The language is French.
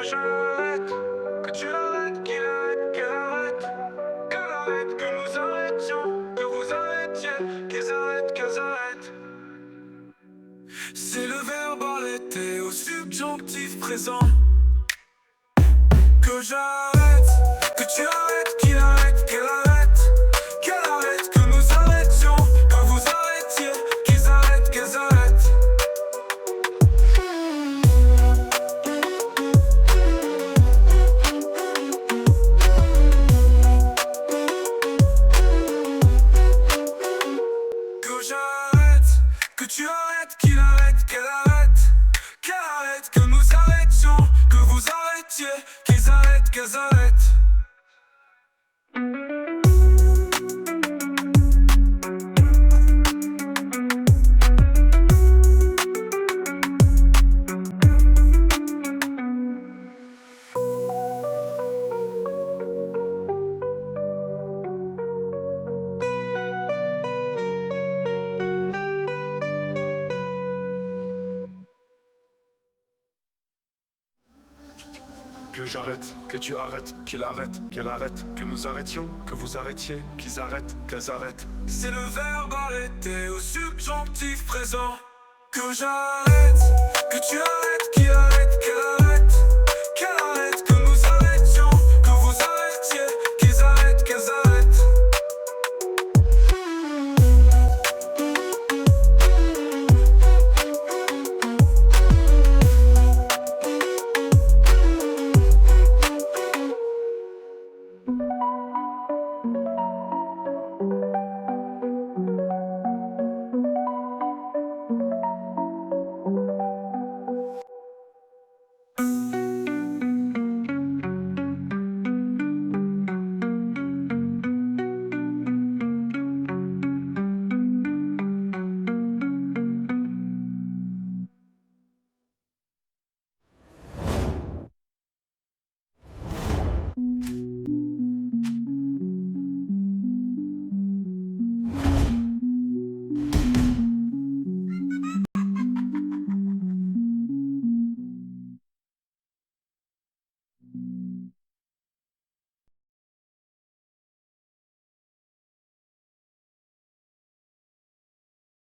j'arrête, que tu arrêtes, qu'il arrête, qu'elle arrête, qu'elle arrête, que nous arrêtions, que vous arrêtiez, qu'ils arrêtent, qu'elles arrêtent. C'est le verbe arrêter au subjonctif présent. Que j'arrête, que tu arrêtes, qu'il arrête, qu'elle arrête, qu'elle arrête, que nous arrêtions, que vous arrêtiez, qu'ils arrêtent, qu'elles arrêtent. Que j'arrête, que tu arrêtes, qu'il arrête, qu'elle arrête, qu'elle arrête, que nous arrêtions, que vous arrêtiez, qu'ils arrêtent, qu'elles arrêtent. Que j'arrête, que tu arrêtes, qu'il arrête, qu'elle arrête, que nous arrêtions, que vous arrêtiez, qu'ils arrêtent, qu'elles arrêtent. C'est le verbe arrêter au subjonctif présent. Que j'arrête, que tu arrêtes, qu'il arrête.